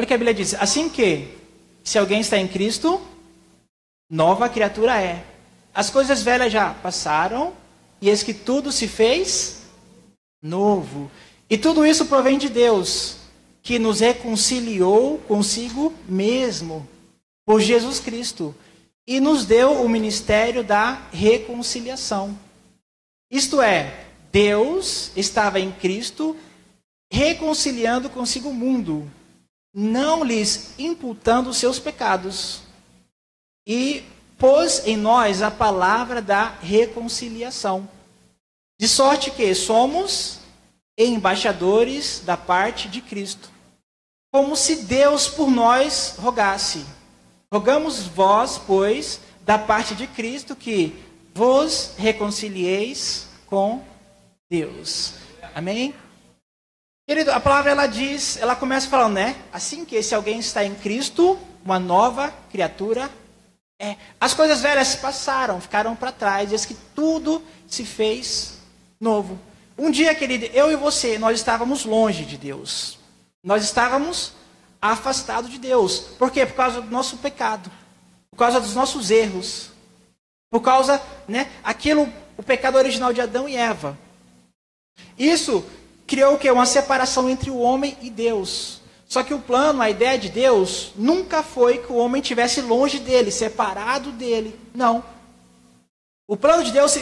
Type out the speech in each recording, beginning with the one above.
Olha o que a Bíblia diz. Assim que, se alguém está em Cristo, nova criatura é. As coisas velhas já passaram, e eis que tudo se fez novo. E tudo isso provém de Deus, que nos reconciliou consigo mesmo, por Jesus Cristo, e nos deu o ministério da reconciliação. Isto é, Deus estava em Cristo reconciliando consigo o mundo, não lhes imputando os seus pecados, e pôs em nós a palavra da reconciliação, de sorte que somos embaixadores da parte de Cristo, como se Deus por nós rogasse. Rogamos vós, pois, da parte de Cristo, que vos reconcilieis com Deus. Amém? Querido, a palavra ela diz, ela começa falando, né? Assim que se alguém está em Cristo, uma nova criatura é. As coisas velhas passaram, ficaram para trás, e que tudo se fez novo. Um dia, querido, eu e você, nós estávamos longe de Deus. Nós estávamos afastados de Deus. Por quê? Por causa do nosso pecado. Por causa dos nossos erros. Por causa, né, o pecado original de Adão e Eva. Isso criou o quê? Uma separação entre o homem e Deus. Só que o plano, a ideia de Deus, nunca foi que o homem estivesse longe dele, separado dele. Não. O plano de Deus,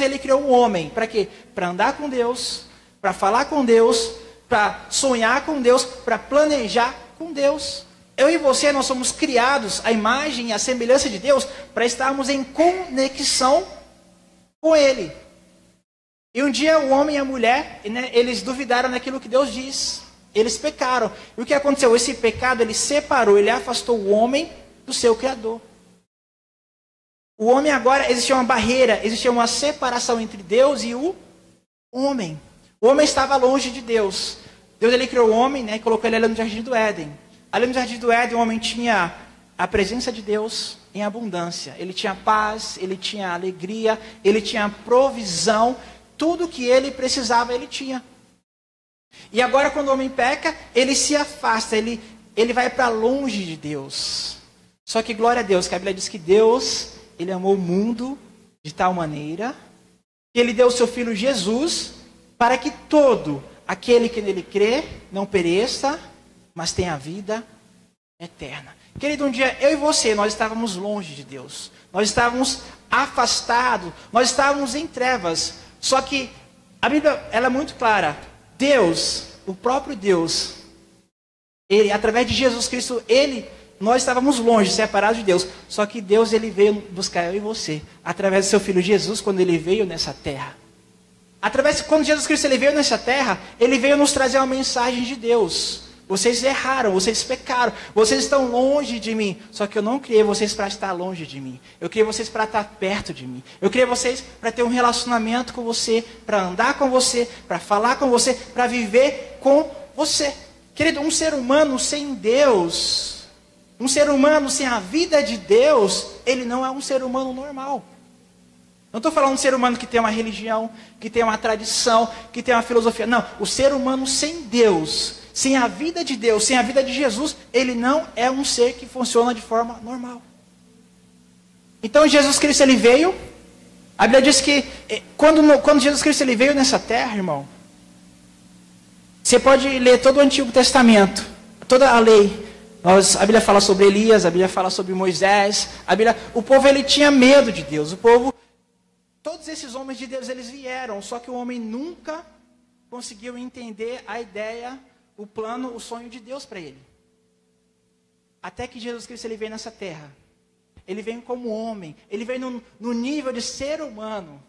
ele criou um homem. Para quê? Para andar com Deus, para falar com Deus, para sonhar com Deus, para planejar com Deus. Eu e você, nós somos criados à imagem e à semelhança de Deus para estarmos em conexão com Ele. E um dia o homem e a mulher, né, eles duvidaram daquilo que Deus diz. Eles pecaram. E o que aconteceu? Esse pecado, ele separou, ele afastou o homem do seu Criador. O homem agora, existia uma barreira, existia uma separação entre Deus e o homem. O homem estava longe de Deus. Deus, ele criou o homem, né, e colocou ele ali no Jardim do Éden. Ali no Jardim do Éden, o homem tinha a presença de Deus em abundância. Ele tinha paz, ele tinha alegria, ele tinha provisão. Tudo que ele precisava, ele tinha. E agora, quando o homem peca, ele se afasta, ele vai para longe de Deus. Só que, glória a Deus, que a Bíblia diz que Deus, ele amou o mundo de tal maneira que ele deu o seu Filho Jesus para que todo aquele que nele crê não pereça, mas tenha vida eterna. Querido, um dia eu e você, nós estávamos longe de Deus. Nós estávamos afastados, nós estávamos em trevas. Só que a Bíblia, ela é muito clara. Deus, o próprio Deus, ele, através de Jesus Cristo, nós estávamos longe, separados de Deus. Só que Deus, ele veio buscar eu e você, através do seu Filho Jesus, quando ele veio nessa terra. Quando Jesus Cristo ele veio nessa terra, ele veio nos trazer uma mensagem de Deus. Vocês erraram, vocês pecaram, vocês estão longe de mim. Só que eu não criei vocês para estar longe de mim. Eu criei vocês para estar perto de mim. Eu criei vocês para ter um relacionamento com você, para andar com você, para falar com você, para viver com você. Querido, um ser humano sem Deus, um ser humano sem a vida de Deus, ele não é um ser humano normal. Não estou falando de um ser humano que tem uma religião, que tem uma tradição, que tem uma filosofia. Não, o ser humano sem Deus, sem a vida de Deus, sem a vida de Jesus, ele não é um ser que funciona de forma normal. Então Jesus Cristo ele veio, a Bíblia diz que quando Jesus Cristo ele veio nessa terra, irmão, você pode ler todo o Antigo Testamento, toda a lei. A Bíblia fala sobre Elias, a Bíblia fala sobre Moisés, o povo ele tinha medo de Deus, todos esses homens de Deus eles vieram, só que o homem nunca conseguiu entender a ideia, o plano, o sonho de Deus para ele. Até que Jesus Cristo ele veio nessa terra. Ele veio como homem. Ele veio no nível de ser humano.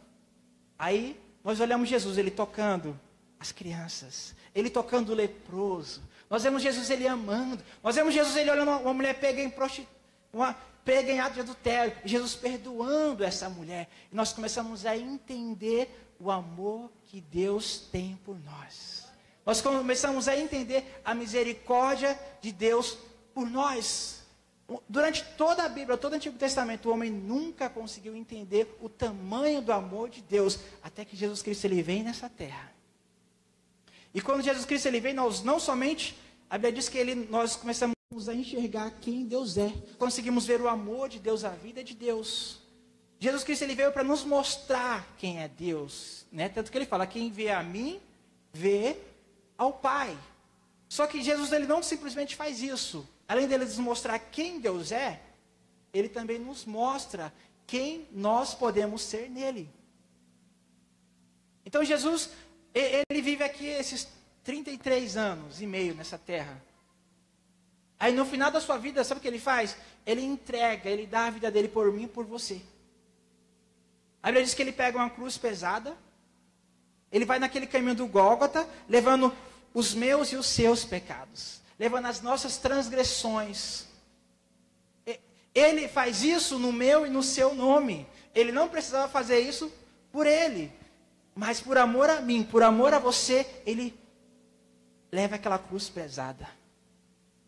Aí nós olhamos Jesus, ele tocando as crianças. Ele tocando o leproso. Nós vemos Jesus ele amando. Nós vemos Jesus ele olhando uma mulher pega em ato de adultério. Jesus perdoando essa mulher. E nós começamos a entender o amor que Deus tem por nós. Nós começamos a entender a misericórdia de Deus por nós. Durante toda a Bíblia, todo o Antigo Testamento, o homem nunca conseguiu entender o tamanho do amor de Deus, até que Jesus Cristo ele vem nessa terra. E quando Jesus Cristo ele vem, nós não somente a Bíblia diz que nós começamos a enxergar quem Deus é. Conseguimos ver o amor de Deus, a vida de Deus. Jesus Cristo, ele veio para nos mostrar quem é Deus, né? Tanto que ele fala, quem vê a mim, vê ao Pai. Só que Jesus, ele não simplesmente faz isso. Além dele nos mostrar quem Deus é, ele também nos mostra quem nós podemos ser nele. Então Jesus, ele vive aqui esses 33 anos e meio nessa terra. Aí no final da sua vida, sabe o que ele faz? Ele entrega, ele dá a vida dele por mim e por você. A Bíblia diz que ele pega uma cruz pesada, ele vai naquele caminho do Gólgota, levando os meus e os seus pecados, levando as nossas transgressões. Ele faz isso no meu e no seu nome. Ele não precisava fazer isso por ele, mas por amor a mim, por amor a você, ele leva aquela cruz pesada.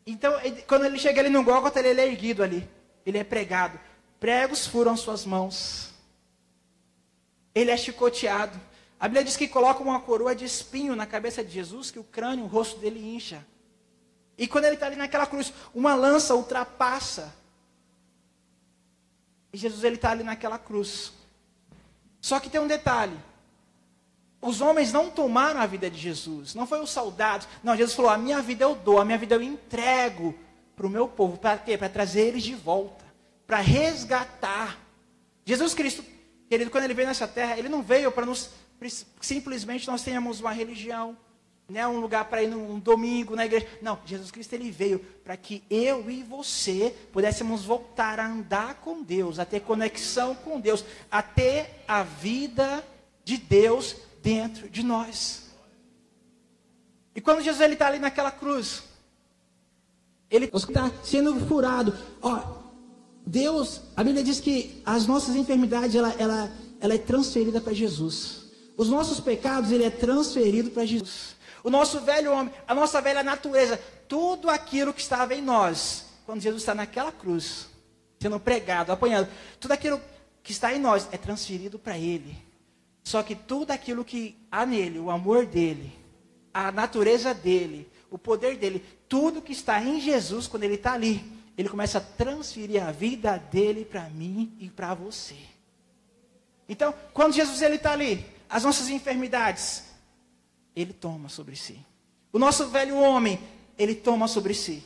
Então, quando ele chega ali no Gólgota, ele é erguido ali, ele é pregado. Pregos furam suas mãos. Ele é chicoteado. A Bíblia diz que coloca uma coroa de espinho na cabeça de Jesus, que o crânio, o rosto dele incha. E quando ele está ali naquela cruz, uma lança ultrapassa. E Jesus, ele está ali naquela cruz. Só que tem um detalhe. Os homens não tomaram a vida de Jesus. Não foi os soldados. Não, Jesus falou, a minha vida eu dou, a minha vida eu entrego para o meu povo. Para quê? Para trazer eles de volta. Para resgatar. Jesus Cristo, querido, quando ele veio nessa terra, ele não veio para nos, simplesmente nós tenhamos uma religião, né, um lugar para ir num domingo na igreja. Não, Jesus Cristo, ele veio para que eu e você pudéssemos voltar a andar com Deus, a ter conexão com Deus, a ter a vida de Deus dentro de nós. E quando Jesus está ali naquela cruz, ele está sendo furado. Ó, Deus, a Bíblia diz que as nossas enfermidades, ela é transferida para Jesus. Os nossos pecados, ele é transferido para Jesus. O nosso velho homem, a nossa velha natureza, tudo aquilo que estava em nós, quando Jesus está naquela cruz, sendo pregado, apanhado, tudo aquilo que está em nós é transferido para ele. Só que tudo aquilo que há nele, o amor dele, a natureza dele, o poder dele, tudo que está em Jesus, quando ele está ali, ele começa a transferir a vida dele para mim e para você. Então, quando Jesus está ali, as nossas enfermidades, ele toma sobre si. O nosso velho homem, ele toma sobre si.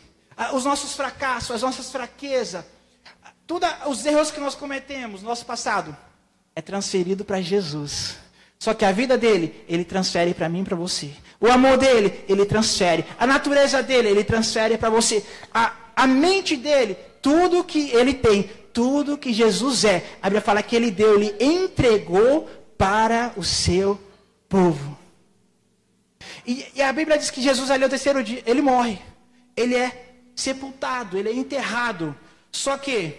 Os nossos fracassos, as nossas fraquezas, os erros que nós cometemos, nosso passado, é transferido para Jesus. Só que a vida dele, ele transfere para mim e para você. O amor dele, ele transfere. A natureza dele, ele transfere para você. A mente dele, tudo que ele tem, tudo que Jesus é, a Bíblia fala que ele deu, ele entregou para o seu povo. E a Bíblia diz que Jesus ali ao terceiro dia, ele morre. Ele é sepultado, ele é enterrado. Só que,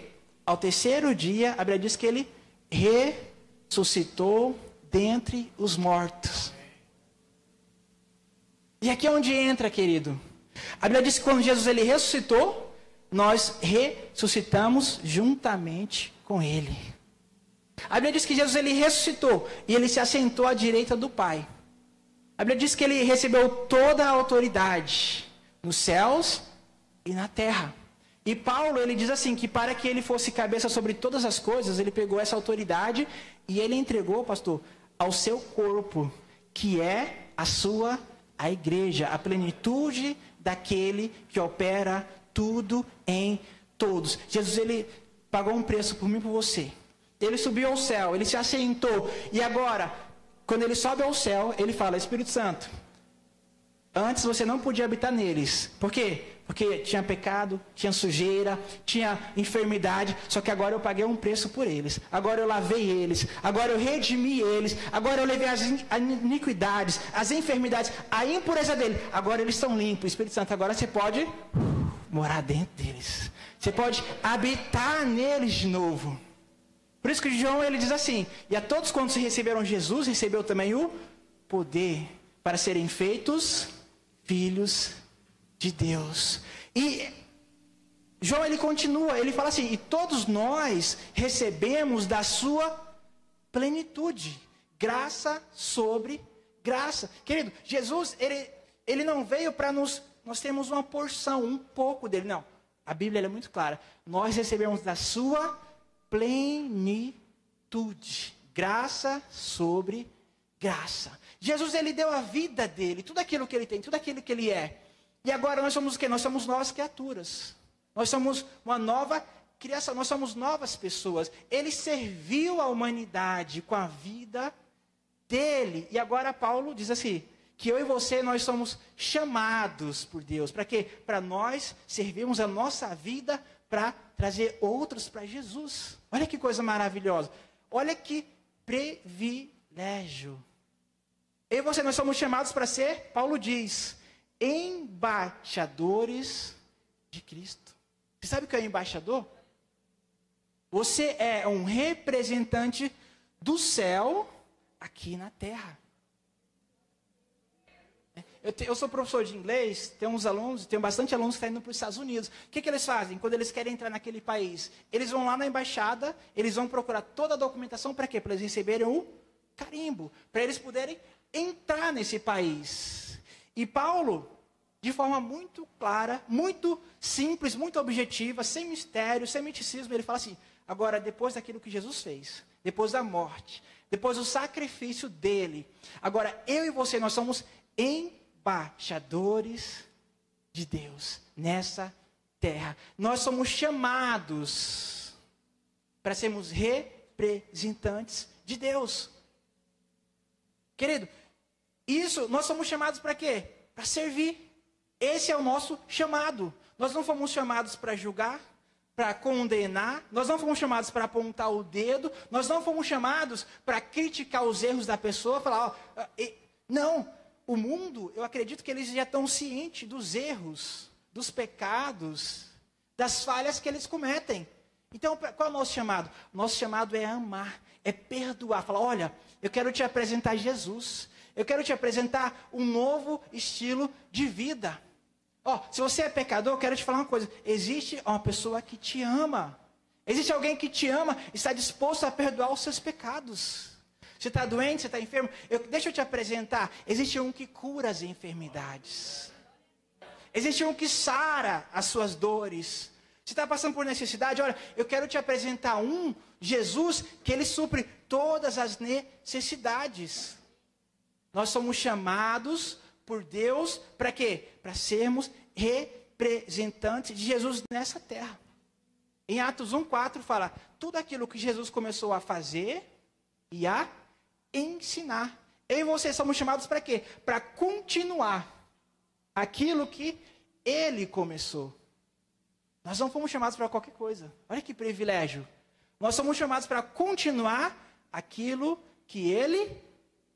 ao terceiro dia, a Bíblia diz que ele ressuscitou dentre os mortos. E aqui é onde entra, querido. A Bíblia diz que quando Jesus ele ressuscitou, nós ressuscitamos juntamente com ele. A Bíblia diz que Jesus ele ressuscitou e ele se assentou à direita do Pai. A Bíblia diz que ele recebeu toda a autoridade nos céus e na terra. E Paulo, ele diz assim, que para que ele fosse cabeça sobre todas as coisas, ele pegou essa autoridade e ele entregou, pastor, ao seu corpo, que é a igreja, a plenitude daquele que opera tudo em todos. Jesus, ele pagou um preço por mim e por você. Ele subiu ao céu, ele se assentou. E agora, quando ele sobe ao céu, ele fala, Espírito Santo, antes você não podia habitar neles. Por quê? Porque tinha pecado, tinha sujeira, tinha enfermidade. Só que agora eu paguei um preço por eles. Agora eu lavei eles. Agora eu redimi eles. Agora eu levei as iniquidades, as enfermidades, a impureza deles. Agora eles estão limpos. Espírito Santo, agora você pode morar dentro deles. Você pode habitar neles de novo. Por isso que João ele diz assim, e a todos quantos receberam Jesus, recebeu também o poder para serem feitos filhos de Deus. E João ele continua, ele fala assim, e todos nós recebemos da sua plenitude, graça sobre graça. Querido, Jesus ele não veio para nos nós temos uma porção, um pouco dele. Não, a Bíblia é muito clara. Nós recebemos da sua plenitude. Graça sobre graça. Jesus, ele deu a vida dele, tudo aquilo que ele tem, tudo aquilo que ele é. E agora nós somos o quê? Nós somos novas criaturas. Nós somos uma nova criação, nós somos novas pessoas. Ele serviu a humanidade com a vida dele. E agora Paulo diz assim, que eu e você, nós somos chamados por Deus. Para quê? Para nós servirmos a nossa vida para trazer outros para Jesus. Olha que coisa maravilhosa. Olha que privilégio. Eu e você, nós somos chamados para ser, Paulo diz, embaixadores de Cristo. Você sabe o que é embaixador? Você é um representante do céu aqui na terra. Eu sou professor de inglês, tenho bastante alunos que estão indo para os Estados Unidos. O que eles fazem quando eles querem entrar naquele país? Eles vão lá na embaixada, eles vão procurar toda a documentação para quê? Para eles receberem o carimbo, para eles poderem entrar nesse país. E Paulo, de forma muito clara, muito simples, muito objetiva, sem mistério, sem miticismo, ele fala assim, agora depois daquilo que Jesus fez, depois da morte, depois do sacrifício dele, agora eu e você, nós somos embaixadores de Deus nessa terra. Nós somos chamados para sermos representantes de Deus. Querido, nós somos chamados para quê? Para servir. Esse é o nosso chamado. Nós não fomos chamados para julgar, para condenar, nós não fomos chamados para apontar o dedo, nós não fomos chamados para criticar os erros da pessoa, falar, não. O mundo, eu acredito que eles já estão cientes dos erros, dos pecados, das falhas que eles cometem. Então, qual é o nosso chamado? Nosso chamado é amar, é perdoar. Falar, olha, eu quero te apresentar Jesus. Eu quero te apresentar um novo estilo de vida. Se você é pecador, eu quero te falar uma coisa. Existe uma pessoa que te ama. Existe alguém que te ama e está disposto a perdoar os seus pecados. Você está doente, você está enfermo? Deixa eu te apresentar. Existe um que cura as enfermidades. Existe um que sara as suas dores. Você está passando por necessidade? Olha, eu quero te apresentar um Jesus que ele supre todas as necessidades. Nós somos chamados por Deus para quê? Para sermos representantes de Jesus nessa terra. Em Atos 1:4 fala, tudo aquilo que Jesus começou a fazer e a ensinar. Eu e você somos chamados para quê? Para continuar aquilo que ele começou. Nós não fomos chamados para qualquer coisa. Olha que privilégio. Nós somos chamados para continuar aquilo que ele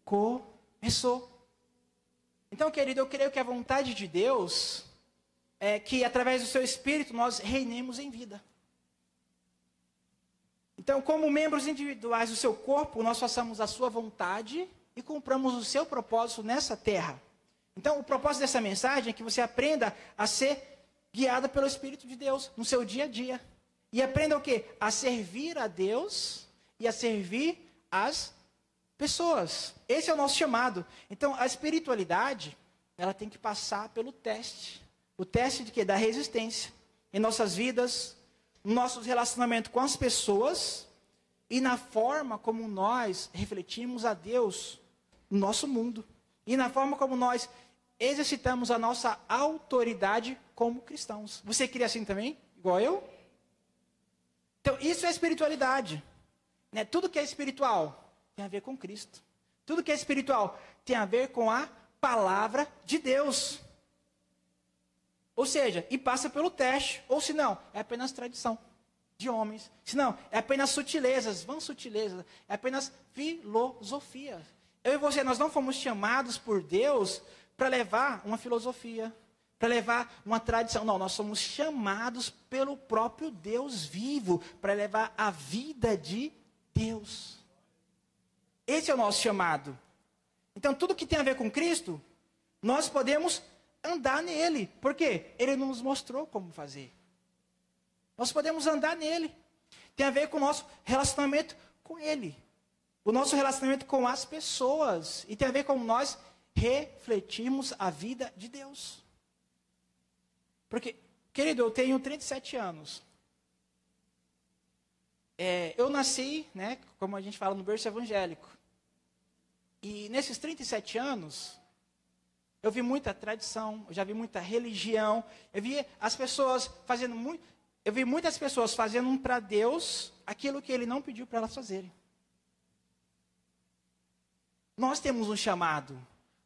começou. Então, querido, eu creio que a vontade de Deus é que através do seu Espírito nós reinemos em vida. Então, como membros individuais do seu corpo, nós façamos a sua vontade e cumpramos o seu propósito nessa terra. Então, o propósito dessa mensagem é que você aprenda a ser guiada pelo Espírito de Deus no seu dia a dia. E aprenda o quê? A servir a Deus e a servir as pessoas. Esse é o nosso chamado. Então, a espiritualidade, ela tem que passar pelo teste. O teste de quê? Da resistência. Em nossas vidas, no nosso relacionamento com as pessoas e na forma como nós refletimos a Deus no nosso mundo. E na forma como nós exercitamos a nossa autoridade como cristãos. Você queria assim também? Igual eu? Então, isso é espiritualidade. Né? Tudo que é espiritual tem a ver com Cristo. Tudo que é espiritual tem a ver com a palavra de Deus. Ou seja, e passa pelo teste. Ou se não, é apenas tradição de homens. Se não, é apenas sutilezas. Vão sutilezas. É apenas filosofia. Eu e você, nós não fomos chamados por Deus para levar uma filosofia, para levar uma tradição. Não, nós somos chamados pelo próprio Deus vivo para levar a vida de Deus. Esse é o nosso chamado. Então, tudo que tem a ver com Cristo, nós podemos andar nele. Por quê? Ele nos mostrou como fazer. Nós podemos andar nele. Tem a ver com o nosso relacionamento com ele. O nosso relacionamento com as pessoas. E tem a ver com nós refletirmos a vida de Deus. Porque, querido, eu tenho 37 anos. Eu nasci, né, como a gente fala, no berço evangélico. E nesses 37 anos, eu vi muita tradição, eu já vi muita religião, eu vi as pessoas fazendo muito. Eu vi muitas pessoas fazendo para Deus aquilo que Ele não pediu para elas fazerem. Nós temos um chamado.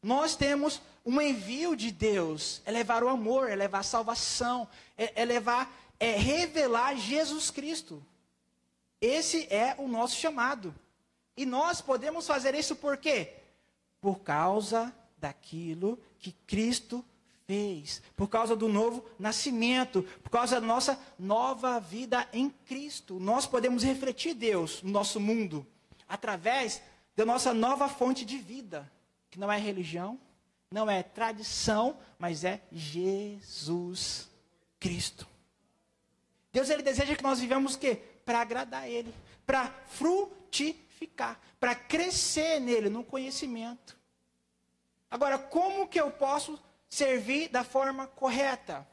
Nós temos um envio de Deus. É levar o amor, é levar a salvação, é revelar Jesus Cristo. Esse é o nosso chamado. E nós podemos fazer isso por quê? Por causa daquilo que Cristo fez, por causa do novo nascimento, por causa da nossa nova vida em Cristo. Nós podemos refletir Deus no nosso mundo através da nossa nova fonte de vida, que não é religião, não é tradição, mas é Jesus Cristo. Deus, Ele deseja que nós vivamos o quê? Para agradar Ele, para frutificar, para crescer nele, no conhecimento. Agora, como que eu posso servir da forma correta?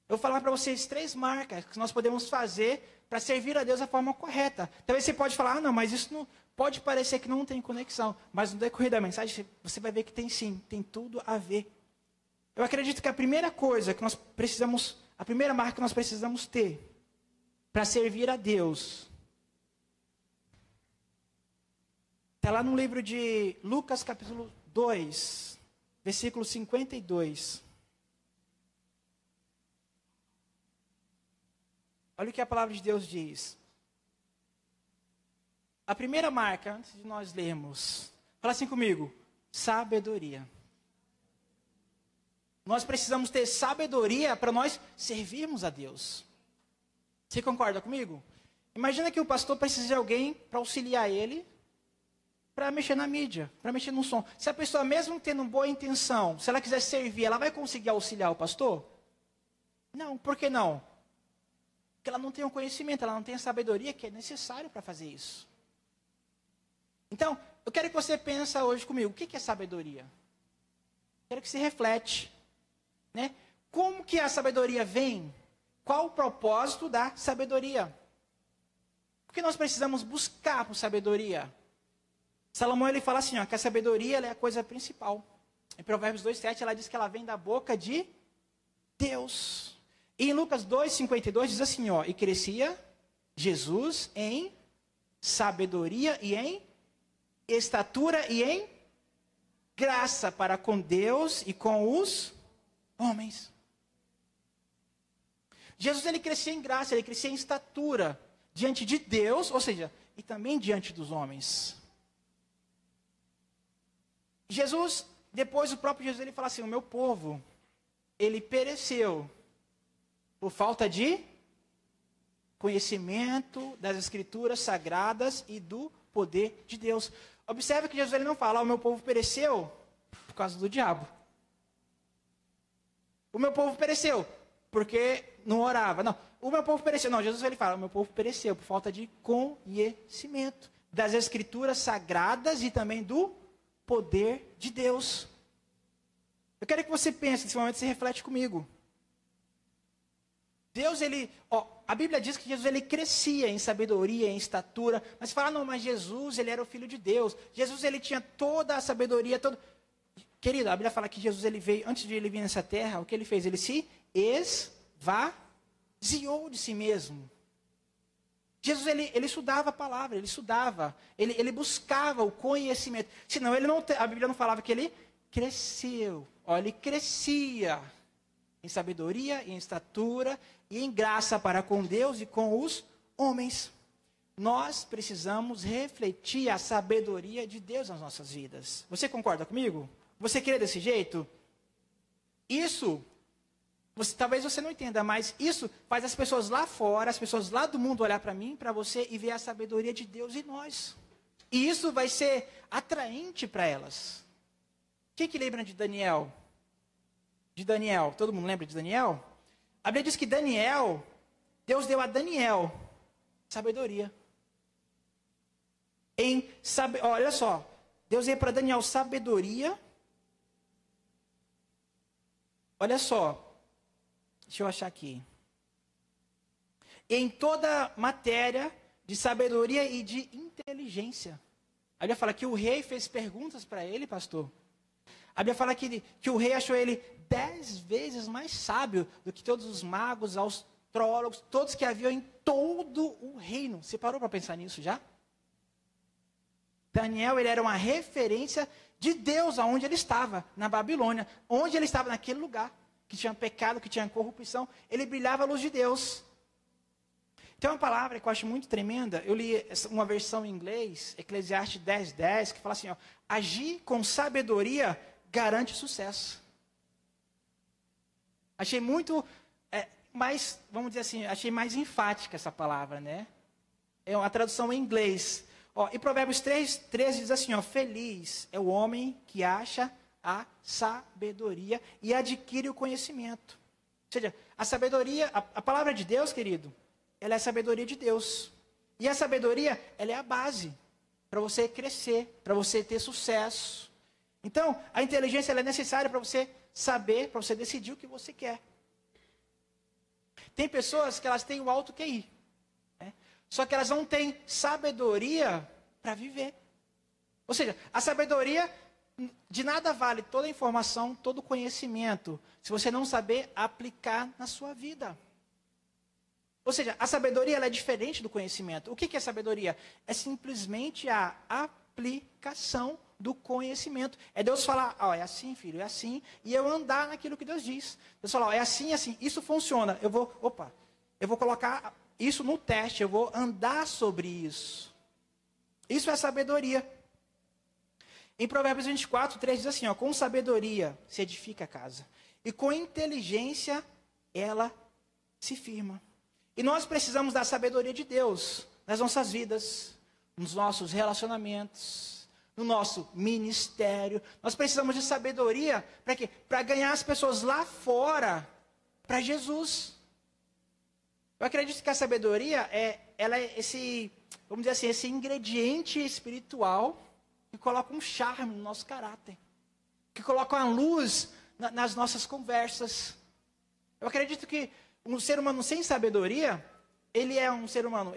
Eu vou falar para vocês 3 marcas que nós podemos fazer para servir a Deus da forma correta. Talvez você pode falar, não, mas isso não pode parecer que não tem conexão. Mas no decorrer da mensagem, você vai ver que tem sim, tem tudo a ver. Eu acredito que a primeira coisa que nós precisamos, a primeira marca que nós precisamos ter para servir a Deus, está lá no livro de Lucas capítulo 2, versículo 52. Olha o que a palavra de Deus diz. A primeira marca, antes de nós lermos, fala assim comigo: sabedoria. Nós precisamos ter sabedoria para nós servirmos a Deus. Você concorda comigo? Imagina que o pastor precisa de alguém para auxiliar ele, para mexer na mídia, para mexer no som. Se a pessoa, mesmo tendo boa intenção, se ela quiser servir, ela vai conseguir auxiliar o pastor? Não, por que não? Porque ela não tem o conhecimento, ela não tem a sabedoria que é necessário para fazer isso. Então, eu quero que você pense hoje comigo, o que é sabedoria? Quero que você reflete, né? Como que a sabedoria vem? Qual o propósito da sabedoria? Por que nós precisamos buscar por sabedoria? Salomão, ele fala assim, ó, que a sabedoria ela é a coisa principal. Em Provérbios 2,7 ela diz que ela vem da boca de Deus. E em Lucas 2,52 diz assim, ó, e crescia Jesus em sabedoria e em estatura e em graça para com Deus e com os homens. Jesus, ele crescia em graça, ele crescia em estatura diante de Deus, ou seja, e também diante dos homens. Jesus, depois o próprio Jesus, ele fala assim, o meu povo, ele pereceu por falta de conhecimento das escrituras sagradas e do poder de Deus. Observe que Jesus, ele não fala, o meu povo pereceu por causa do diabo. O meu povo pereceu porque não orava. Não, o meu povo pereceu. Não, Jesus, ele fala, o meu povo pereceu por falta de conhecimento das escrituras sagradas e também do poder de Deus. Eu quero que você pense, nesse momento você reflete comigo. Deus, ele, a Bíblia diz que Jesus, ele crescia em sabedoria, em estatura, mas fala, não, mas Jesus, ele era o Filho de Deus. Jesus, ele tinha toda a sabedoria, Querido, a Bíblia fala que Jesus, ele veio, antes de ele vir nessa terra, o que ele fez? Ele se esvaziou de si mesmo. Jesus, ele estudava a palavra, ele buscava o conhecimento. Senão, a Bíblia não falava que ele cresceu. Ele crescia em sabedoria, em estatura e em graça para com Deus e com os homens. Nós precisamos refletir a sabedoria de Deus nas nossas vidas. Você concorda comigo? Você crê desse jeito? Isso, talvez você não entenda, mas isso faz as pessoas lá fora, as pessoas lá do mundo olhar para mim, para você e ver a sabedoria de Deus em nós. E isso vai ser atraente para elas. Quem que lembra de Daniel? Todo mundo lembra de Daniel? A Bíblia diz que Deus deu a Daniel sabedoria. Olha só, Deus deu para Daniel sabedoria. Olha só, Deixa eu achar aqui. Em toda matéria de sabedoria e de inteligência. A Bíblia fala que o rei fez perguntas para ele, pastor. A Bíblia fala que o rei achou ele 10 vezes mais sábio do que todos os magos, astrólogos, todos que haviam em todo o reino. Você parou para pensar nisso já? Daniel, ele era uma referência de Deus aonde ele estava, na Babilônia. Onde ele estava, naquele lugar, que tinha pecado, que tinha corrupção, ele brilhava a luz de Deus. Tem uma palavra que eu acho muito tremenda, eu li uma versão em inglês, Eclesiastes 10:10, que fala assim, ó, agir com sabedoria garante sucesso. Achei muito, mais, vamos dizer assim, achei mais enfática essa palavra, né? É uma tradução em inglês. Ó, e Provérbios 3:13 diz assim, ó, feliz é o homem que acha a sabedoria e adquire o conhecimento. Ou seja, a sabedoria, a palavra de Deus, querido, ela é a sabedoria de Deus. E a sabedoria, ela é a base para você crescer, para você ter sucesso. Então, a inteligência ela é necessária para você saber, para você decidir o que você quer. Tem pessoas que elas têm o alto QI, né? Só que elas não têm sabedoria para viver. Ou seja, a sabedoria, de nada vale toda a informação, todo o conhecimento, se você não saber aplicar na sua vida. Ou seja, a sabedoria ela é diferente do conhecimento. O que é sabedoria? É simplesmente a aplicação do conhecimento. É Deus falar, ó, é assim, filho, é assim, e eu andar naquilo que Deus diz. Deus falar, ó, é assim, assim, isso funciona. Eu vou colocar isso no teste, eu vou andar sobre isso. Isso é sabedoria. Em Provérbios 24:3 diz assim, ó, com sabedoria se edifica a casa, e com inteligência ela se firma. E nós precisamos da sabedoria de Deus nas nossas vidas, nos nossos relacionamentos, no nosso ministério. Nós precisamos de sabedoria para quê? Para ganhar as pessoas lá fora para Jesus. Eu acredito que a sabedoria ela é esse, vamos dizer assim, esse ingrediente espiritual que coloca um charme no nosso caráter, que coloca uma luz nas nossas conversas. Eu acredito que um ser humano sem sabedoria, ele é um ser humano,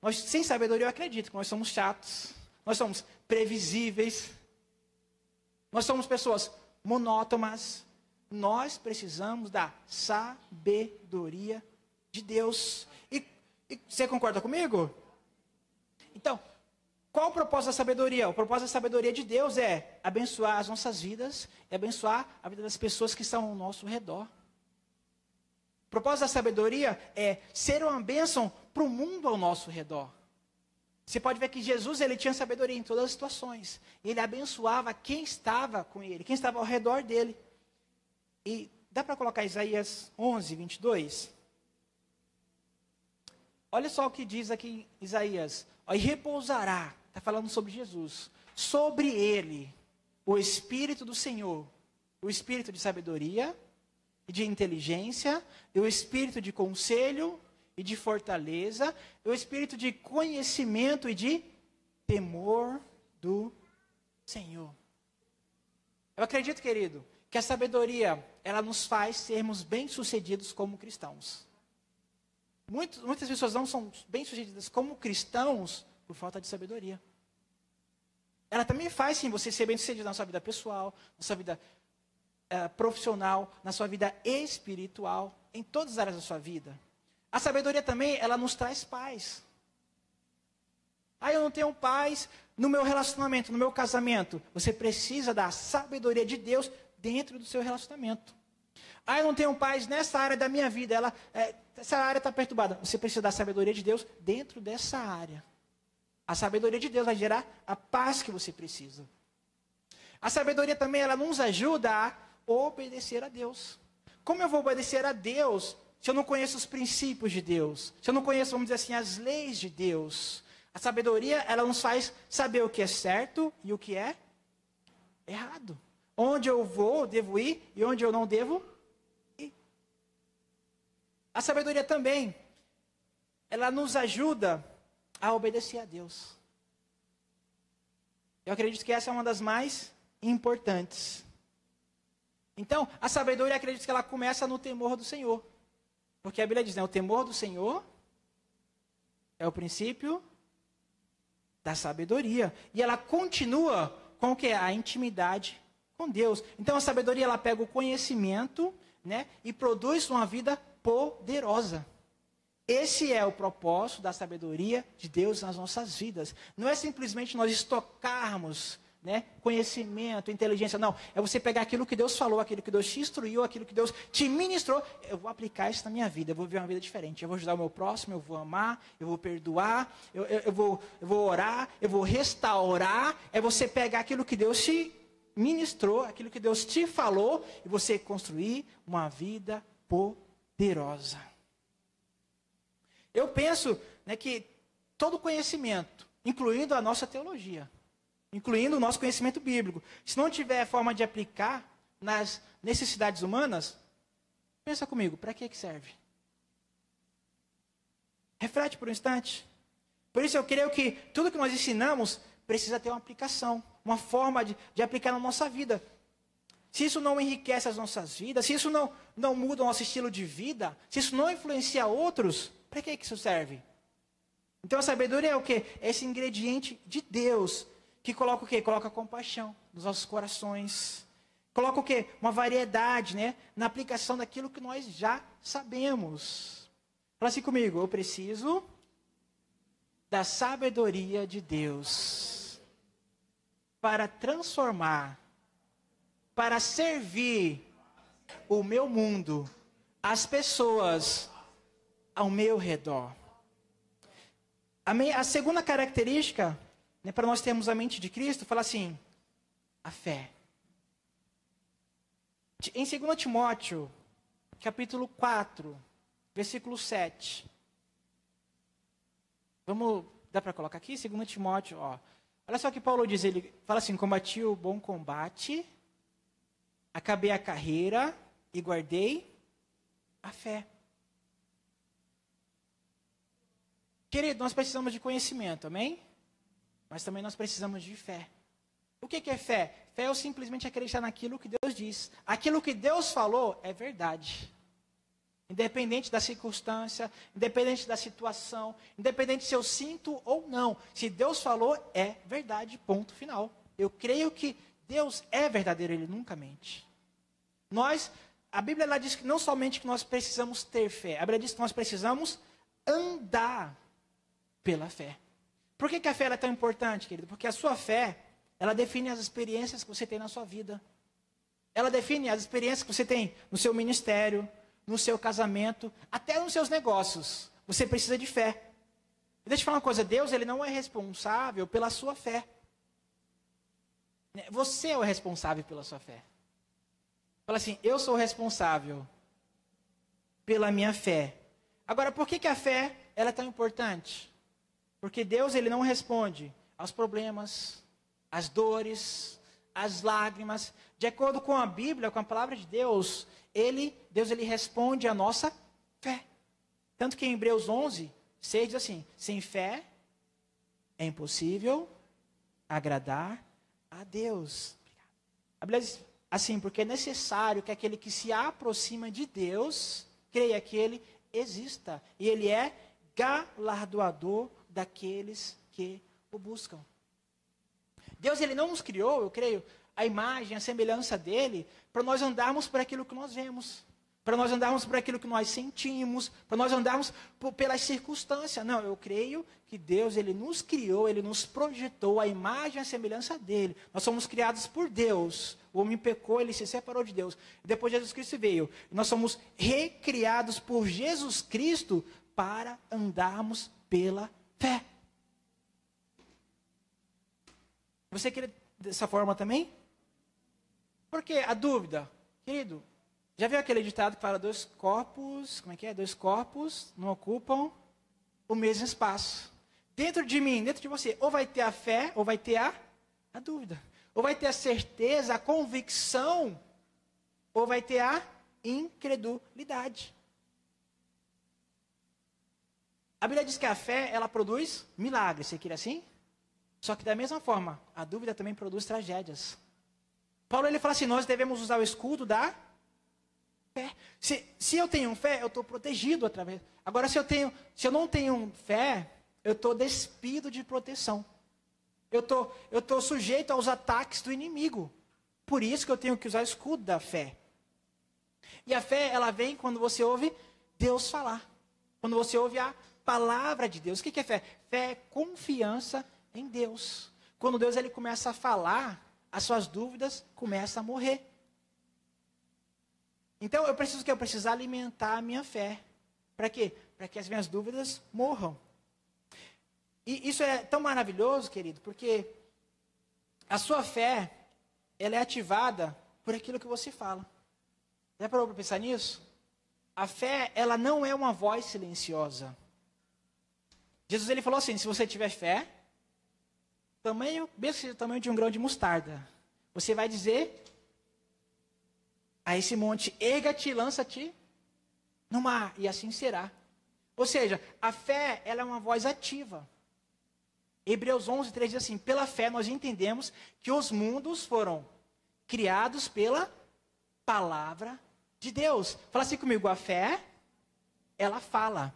nós sem sabedoria eu acredito que nós somos chatos, nós somos previsíveis, nós somos pessoas monótonas. Nós precisamos da sabedoria de Deus. E você concorda comigo? Então, qual o propósito da sabedoria? O propósito da sabedoria de Deus é abençoar as nossas vidas, é abençoar a vida das pessoas que estão ao nosso redor. O propósito da sabedoria é ser uma bênção para o mundo ao nosso redor. Você pode ver que Jesus ele tinha sabedoria em todas as situações. Ele abençoava quem estava com ele, quem estava ao redor dele. E dá para colocar Isaías 11:22? Olha só o que diz aqui em Isaías. E repousará, está falando sobre Jesus, sobre ele o Espírito do Senhor, o Espírito de sabedoria e de inteligência, e o Espírito de conselho e de fortaleza, e o Espírito de conhecimento e de temor do Senhor. Eu acredito, querido, que a sabedoria, ela nos faz sermos bem-sucedidos como cristãos. Muitas pessoas não são bem-sucedidas como cristãos por falta de sabedoria. Ela também faz, sim, você ser bem-sucedido na sua vida pessoal, na sua vida profissional, na sua vida espiritual, em todas as áreas da sua vida. A sabedoria também, ela nos traz paz. Eu não tenho paz no meu relacionamento, no meu casamento. Você precisa da sabedoria de Deus dentro do seu relacionamento. Eu não tenho paz nessa área da minha vida, essa área está perturbada. Você precisa da sabedoria de Deus dentro dessa área. A sabedoria de Deus vai gerar a paz que você precisa. A sabedoria também, ela nos ajuda a obedecer a Deus. Como eu vou obedecer a Deus se eu não conheço os princípios de Deus? Se eu não conheço, vamos dizer assim, as leis de Deus? A sabedoria, ela nos faz saber o que é certo e o que é errado. Onde eu vou, devo ir, e onde eu não devo ir. A sabedoria também, ela nos ajuda a obedecer a Deus. Eu acredito que essa é uma das mais importantes. Então, a sabedoria, acredito que ela começa no temor do Senhor. Porque a Bíblia diz, né, o temor do Senhor é o princípio da sabedoria. E ela continua com o que? A intimidade com Deus. Então a sabedoria, ela pega o conhecimento, né, e produz uma vida poderosa. Esse é o propósito da sabedoria de Deus nas nossas vidas. Não é simplesmente nós estocarmos, né, conhecimento, inteligência. Não, é você pegar aquilo que Deus falou, aquilo que Deus te instruiu, aquilo que Deus te ministrou. Eu vou aplicar isso na minha vida, eu vou viver uma vida diferente. Eu vou ajudar o meu próximo, eu vou amar, eu vou perdoar, eu vou orar, eu vou restaurar. É você pegar aquilo que Deus te ministrou, aquilo que Deus te falou, e você construir uma vida poderosa. Eu penso, né, que todo conhecimento, incluindo a nossa teologia, incluindo o nosso conhecimento bíblico, se não tiver forma de aplicar nas necessidades humanas, pensa comigo, para que serve? Reflete por um instante. Por isso eu creio que tudo que nós ensinamos precisa ter uma aplicação, uma forma de aplicar na nossa vida. Se isso não enriquece as nossas vidas, se isso não muda o nosso estilo de vida, se isso não influencia outros, para que isso serve? Então a sabedoria é o quê? É esse ingrediente de Deus que coloca o quê? Coloca compaixão nos nossos corações. Coloca o quê? Uma variedade, né, na aplicação daquilo que nós já sabemos. Fala assim comigo, eu preciso da sabedoria de Deus para transformar, para servir o meu mundo, as pessoas ao meu redor. A segunda característica, né, para nós termos a mente de Cristo, fala assim, a fé. Em 2 Timóteo, capítulo 4, versículo 7. Dá para colocar aqui? 2 Timóteo, ó. Olha só o que Paulo diz, ele fala assim, combati o bom combate, acabei a carreira e guardei a fé. Querido, nós precisamos de conhecimento, amém? Mas também nós precisamos de fé. O que é fé? Fé é simplesmente acreditar naquilo que Deus diz. Aquilo que Deus falou é verdade. Independente da circunstância, independente da situação, independente se eu sinto ou não. Se Deus falou, é verdade, ponto final. Eu creio que Deus é verdadeiro, Ele nunca mente. A Bíblia ela diz que não somente que nós precisamos ter fé, a Bíblia diz que nós precisamos andar pela fé. Por que a fé é tão importante, querido? Porque a sua fé, ela define as experiências que você tem na sua vida. Ela define as experiências que você tem no seu ministério, no seu casamento, até nos seus negócios. Você precisa de fé. E deixa eu falar uma coisa, Deus ele não é responsável pela sua fé. Você é o responsável pela sua fé. Fala assim, eu sou o responsável pela minha fé. Agora, por que a fé ela é tão importante? Porque Deus ele não responde aos problemas, às dores, às lágrimas. De acordo com a Bíblia, com a palavra de Deus, Deus ele responde à nossa fé. Tanto que em Hebreus 11, 6 diz assim, sem fé é impossível agradar a Deus. A Bíblia diz assim, porque é necessário que aquele que se aproxima de Deus, creia que Ele exista. E Ele é galardoador daqueles que o buscam. Deus ele não nos criou, eu creio, a imagem, a semelhança dele, para nós andarmos por aquilo que nós vemos, para nós andarmos por aquilo que nós sentimos, para nós andarmos pelas circunstâncias. Não, eu creio que Deus ele nos criou, ele nos projetou a imagem e a semelhança dele. Nós somos criados por Deus. O homem pecou, ele se separou de Deus. Depois Jesus Cristo veio. Nós somos recriados por Jesus Cristo para andarmos pela fé. Você quer dessa forma também? Porque a dúvida, querido, já viu aquele ditado que fala dois corpos, como é que é? Dois corpos não ocupam o mesmo espaço. Dentro de mim, dentro de você, ou vai ter a fé, ou vai ter a dúvida. Ou vai ter a certeza, a convicção, ou vai ter a incredulidade. A Bíblia diz que a fé, ela produz milagres, você quer assim? Só que da mesma forma, a dúvida também produz tragédias. Paulo ele fala assim, nós devemos usar o escudo da Fé. Se eu tenho fé, eu estou protegido através. Agora, se eu não tenho fé, eu estou despido de proteção. Eu tô sujeito aos ataques do inimigo. Por isso que eu tenho que usar o escudo da fé. E a fé, ela vem quando você ouve Deus falar. Quando você ouve a palavra de Deus. O que é fé? Fé é confiança em Deus. Quando Deus ele começa a falar, as suas dúvidas começam a morrer. Então eu preciso alimentar a minha fé. Para quê? Para que as minhas dúvidas morram. E isso é tão maravilhoso, querido, porque a sua fé, ela é ativada por aquilo que você fala. Já parou para pensar nisso? A fé, ela não é uma voz silenciosa. Jesus ele falou assim, se você tiver fé, mesmo que seja o tamanho de um grão de mostarda, você vai dizer a esse monte, erga-te e lança-te no mar, e assim será. Ou seja, a fé, ela é uma voz ativa. Hebreus 11:3 diz assim, pela fé nós entendemos que os mundos foram criados pela palavra de Deus. Fala assim comigo, a fé, ela fala.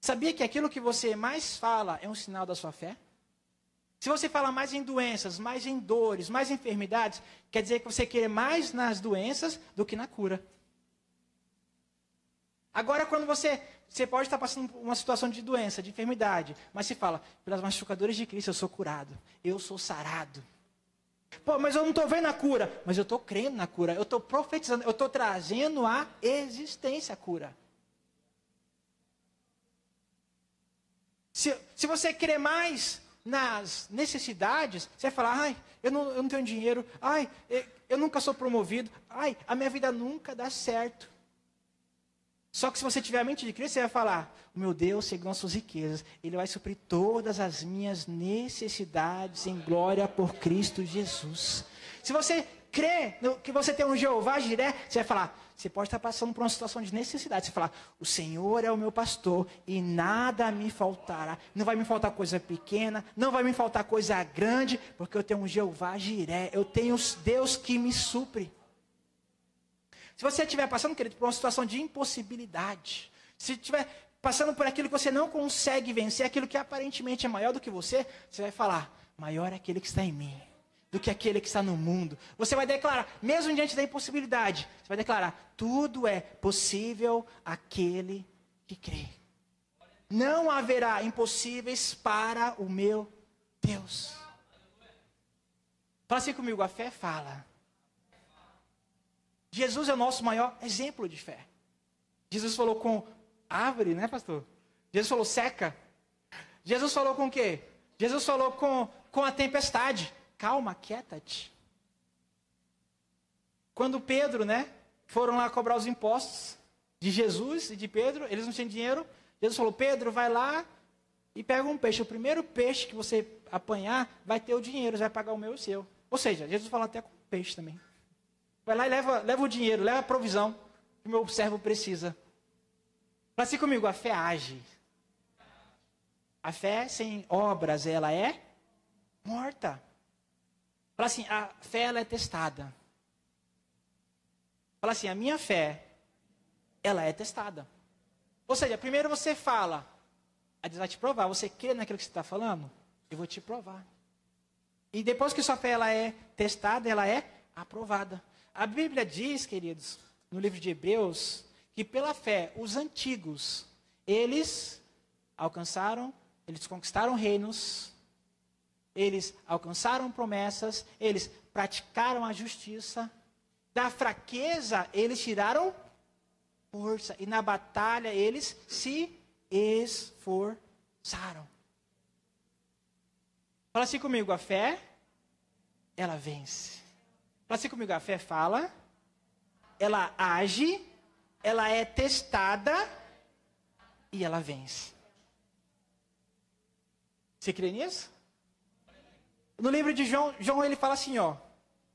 Sabia que aquilo que você mais fala é um sinal da sua fé? Se você fala mais em doenças, mais em dores, mais em enfermidades, quer dizer que você quer mais nas doenças do que na cura. Agora, quando você pode estar passando por uma situação de doença, de enfermidade, mas você fala, pelas machucaduras de Cristo eu sou curado, eu sou sarado. Pô, mas eu não estou vendo a cura, mas eu estou crendo na cura, eu estou profetizando, eu estou trazendo à existência a cura. Se você crê mais nas necessidades, você vai falar, ai, eu não tenho dinheiro, ai, eu nunca sou promovido, ai, a minha vida nunca dá certo. Só que se você tiver a mente de Cristo, você vai falar, o meu Deus, segundo as suas riquezas, Ele vai suprir todas as minhas necessidades em glória por Cristo Jesus. Se você crê que você tem um Jeová Jiré, você vai falar, você pode estar passando por uma situação de necessidade, você vai falar, o Senhor é o meu pastor e nada me faltará. Não vai me faltar coisa pequena, não vai me faltar coisa grande, porque eu tenho um Jeová Jiré, eu tenho Deus que me supre. Se você estiver passando, querido, por uma situação de impossibilidade, se estiver passando por aquilo que você não consegue vencer, aquilo que aparentemente é maior do que você vai falar, maior é aquele que está em mim, do que aquele que está no mundo. Você vai declarar, mesmo diante da impossibilidade, você vai declarar, tudo é possível àquele que crê. Não haverá impossíveis para o meu Deus. Fala assim comigo, a fé fala. Jesus é o nosso maior exemplo de fé. Jesus falou com árvore, né, pastor? Jesus falou seca. Jesus falou com o quê? Jesus falou com a tempestade. Calma, quieta-te. Quando Pedro, né, foram lá cobrar os impostos de Jesus e de Pedro, eles não tinham dinheiro. Jesus falou, Pedro, vai lá e pega um peixe. O primeiro peixe que você apanhar vai ter o dinheiro, você vai pagar o meu e o seu. Ou seja, Jesus falou até com peixe também. Vai lá e leva o dinheiro, leva a provisão que o meu servo precisa. Fala assim comigo, a fé age. A fé sem obras, ela é morta. Fala assim, a fé ela é testada. Fala assim, a minha fé, ela é testada. Ou seja, primeiro você fala, a Deus vai te provar. Você crê naquilo que você está falando? Eu vou te provar. E depois que sua fé ela é testada, ela é aprovada. A Bíblia diz, queridos, no livro de Hebreus, que pela fé, os antigos, eles conquistaram reinos, eles alcançaram promessas, eles praticaram a justiça, da fraqueza eles tiraram força, e na batalha eles se esforçaram. Fala assim comigo, a fé, ela vence. Fala assim comigo, a fé fala, ela age, ela é testada e ela vence. Você crê nisso? No livro de João ele fala assim, ó,